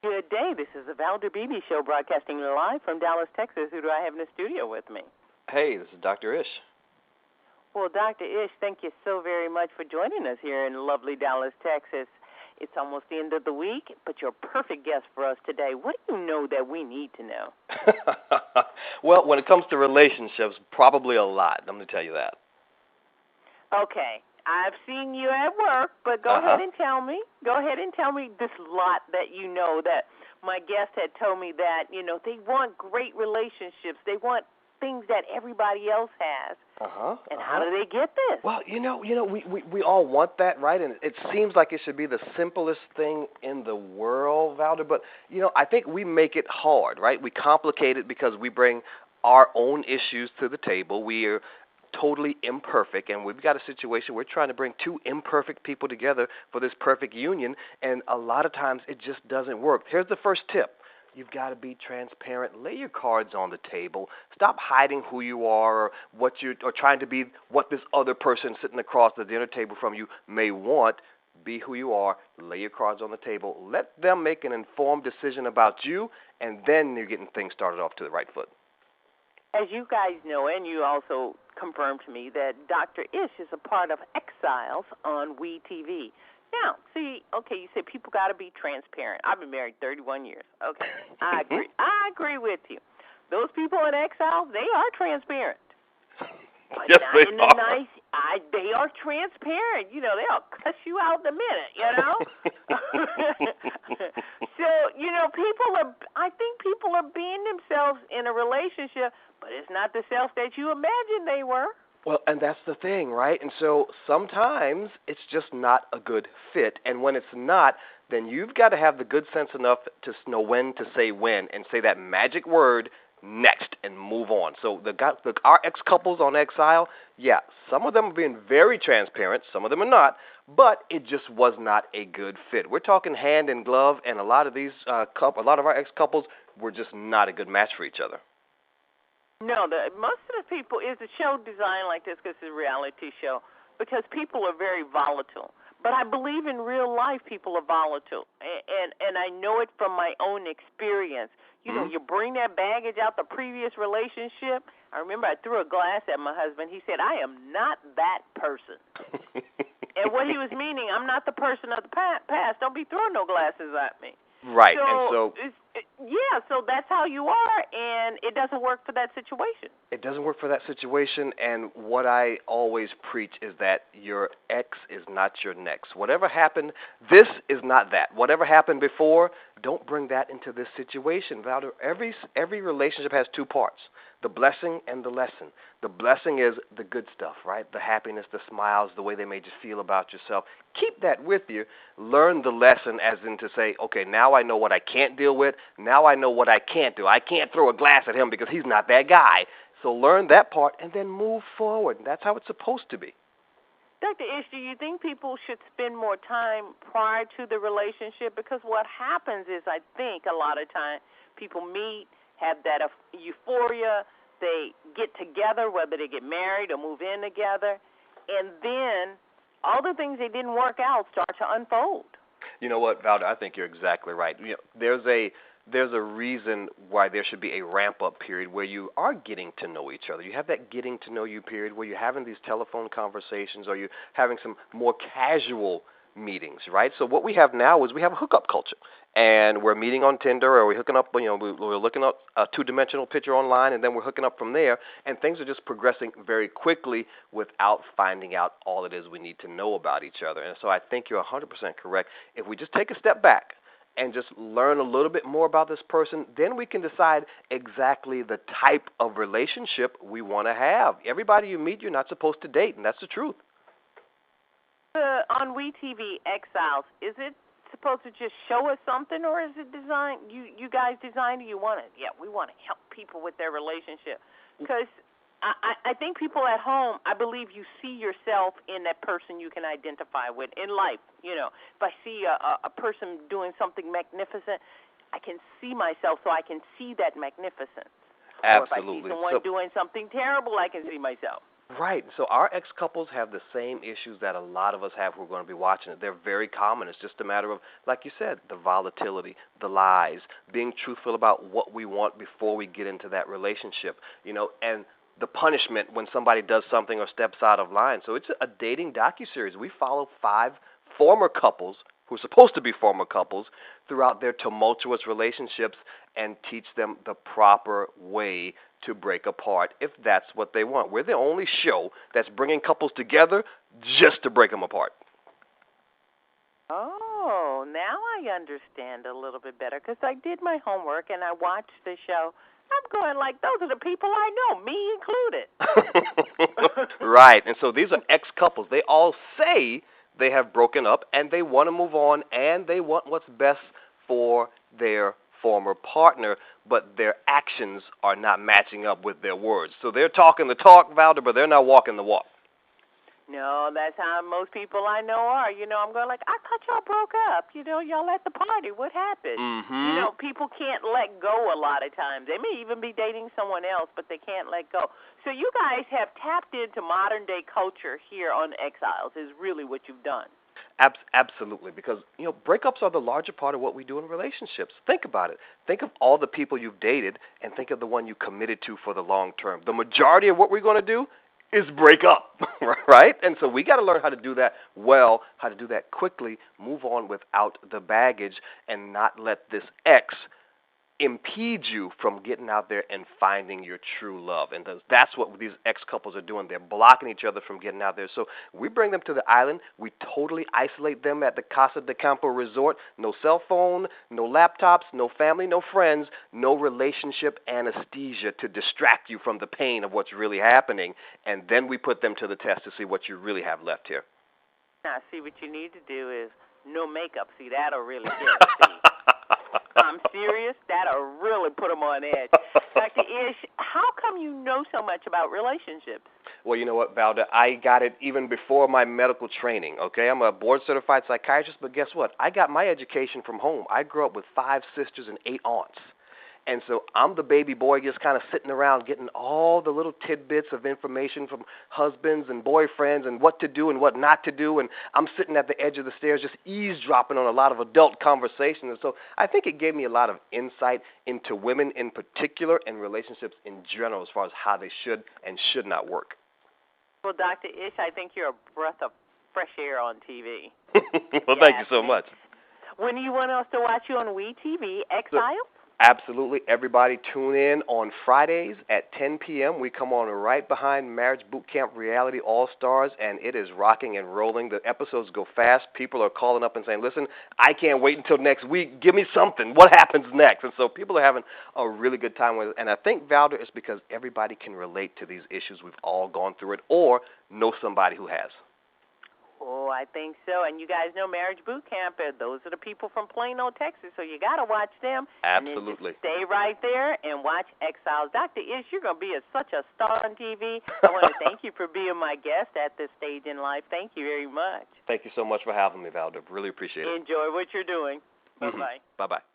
Good day. This is the Valder Beebe Show broadcasting live from Dallas, Texas. Who do I have in the studio with me? Hey, this is Dr. Ish. Well, Dr. Ish, thank you so very much for joining us here in lovely Dallas, Texas. It's almost the end of the week, but you're a perfect guest for us today. What do you know that we need to know? Well, when it comes to relationships, probably a lot. I'm going to tell you that. Okay. I've seen you at work, but go ahead and tell me. Go ahead and tell me this lot that you know that my guest had told me that, they want great relationships. They want things that everybody else has. And how do they get this? Well, we all want that, right? And it seems like it should be the simplest thing in the world, Valder. But, I think we make it hard, right? We complicate it because we bring our own issues to the table. We are totally imperfect, and we've got a situation we're trying to bring two imperfect people together for this perfect union, and a lot of times it just doesn't work. Here's the first tip. You've got to be transparent. Lay your cards on the table. Stop hiding who you are or trying to be what this other person sitting across the dinner table from you may want. Be who you are. Lay your cards on the table. Let them make an informed decision about you, and then you're getting things started off to the right foot. As you guys know, and you also confirmed to me that Dr. Ish is a part of Exiles on WeTV. Now, you said people got to be transparent. I've been married 31 years. Okay, I agree. I agree with you. Those people in Exiles, they are transparent. But yes, not they in the are. They are transparent. They'll cuss you out in a minute, So, I think people are being themselves in a relationship, but it's not the self that you imagined they were. Well, and that's the thing, right? And so sometimes it's just not a good fit. And when it's not, then you've got to have the good sense enough to know when to say when and say that magic word next and move on. So our ex-couples on Exile, yeah, some of them are being very transparent, some of them are not, but it just was not a good fit. We're talking hand in glove, and a lot of our ex-couples were just not a good match for each other. No, most of the people, is a show designed like this because it's a reality show, because people are very volatile. But I believe in real life people are volatile, and I know it from my own experience. You bring that baggage out the previous relationship. I remember I threw a glass at my husband. He said, "I am not that person." And what he was meaning, I'm not the person of the past. Don't be throwing no glasses at me. Right, so that's how you are, and it doesn't work for that situation. It doesn't work for that situation, and what I always preach is that your ex is not your next. Whatever happened, this is not that. Whatever happened before, don't bring that into this situation. Valder, every relationship has two parts, the blessing and the lesson. The blessing is the good stuff, right? The happiness, the smiles, the way they made you feel about yourself. Keep that with you. Learn the lesson as in to say, okay, now I know what I can't deal with. Now I know what I can't do. I can't throw a glass at him because he's not that guy. So learn that part and then move forward. That's how it's supposed to be. Dr. Ish, do you think people should spend more time prior to the relationship? Because what happens is, I think a lot of times people meet, have that euphoria, they get together, whether they get married or move in together, and then all the things that didn't work out start to unfold. You know what, Valder, I think you're exactly right. There's a reason why there should be a ramp-up period where you are getting to know each other. You have that getting to know you period where you're having these telephone conversations or you're having some more casual meetings, right? So what we have now is we have a hookup culture, and we're meeting on Tinder, or we're hooking up, we're looking up a two-dimensional picture online, and then we're hooking up from there, and things are just progressing very quickly without finding out all it is we need to know about each other. And so I think you're 100% correct. If we just take a step back and just learn a little bit more about this person, then we can decide exactly the type of relationship we want to have. Everybody you meet, you're not supposed to date, and that's the truth. On WeTV Exiles, is it supposed to just show us something, or is it designed? You guys designed it. You want it? Yeah, we want to help people with their relationship, because I think people at home, I believe you see yourself in that person you can identify with in life. If I see a person doing something magnificent, I can see myself, so I can see that magnificence. Absolutely. Or if I see someone doing something terrible, I can see myself. Right. So our ex-couples have the same issues that a lot of us have who are going to be watching it. They're very common. It's just a matter of, like you said, the volatility, the lies, being truthful about what we want before we get into that relationship, and the punishment when somebody does something or steps out of line. So it's a dating docuseries. We follow 5 former couples who are supposed to be former couples throughout their tumultuous relationships and teach them the proper way to break apart if that's what they want. We're the only show that's bringing couples together just to break them apart. Oh, now I understand a little bit better because I did my homework and I watched the show. I'm going like, those are the people I know, me included. Right, and so these are ex-couples. They all say they have broken up and they want to move on and they want what's best for their former partner, but their actions are not matching up with their words. So they're talking the talk, Valder, but they're not walking the walk. No, that's how most people I know are. I'm going like, I thought y'all broke up. Y'all at the party. What happened? Mm-hmm. People can't let go a lot of times. They may even be dating someone else, but they can't let go. So you guys have tapped into modern-day culture here on Exiles is really what you've done. Absolutely, because breakups are the larger part of what we do in relationships. Think about it. Think of all the people you've dated, and think of the one you committed to for the long term. The majority of what we're going to do is break up, right? And so we got to learn how to do that well, how to do that quickly, move on without the baggage, and not let this ex impede you from getting out there and finding your true love. And that's what these ex-couples are doing. They're blocking each other from getting out there. So we bring them to the island. We totally isolate them at the Casa de Campo Resort. No cell phone, no laptops, no family, no friends, no relationship anesthesia to distract you from the pain of what's really happening. And then we put them to the test to see what you really have left here. Now, see, what you need to do is no makeup. See, that'll really get it. I'm serious. That'll really put them on edge. Dr. Ish, how come you know so much about relationships? Well, you know what, Valder? I got it even before my medical training, okay? I'm a board-certified psychiatrist, but guess what? I got my education from home. I grew up with 5 sisters and 8 aunts. And so I'm the baby boy just kind of sitting around getting all the little tidbits of information from husbands and boyfriends and what to do and what not to do. And I'm sitting at the edge of the stairs just eavesdropping on a lot of adult conversations. And so I think it gave me a lot of insight into women in particular and relationships in general as far as how they should and should not work. Well, Dr. Ish, I think you're a breath of fresh air on TV. Well, thank you so much. When do you want us to watch you on WeTV? Exile? Absolutely. Everybody tune in on Fridays at 10 p.m. We come on right behind Marriage Boot Camp Reality All-Stars, and it is rocking and rolling. The episodes go fast. People are calling up and saying, listen, I can't wait until next week. Give me something. What happens next? And so people are having a really good time with it. And I think, Valder, it's because everybody can relate to these issues. We've all gone through it or know somebody who has. Oh, I think so. And you guys know Marriage Boot Camp. Those are the people from Plano, Texas. So you got to watch them. Absolutely. And then stay right there and watch Exiles. Dr. Ish, you're going to be such a star on TV. I want to thank you for being my guest at this stage in life. Thank you very much. Thank you so much for having me, Valder. Really appreciate it. Enjoy what you're doing. Bye-bye. Bye-bye.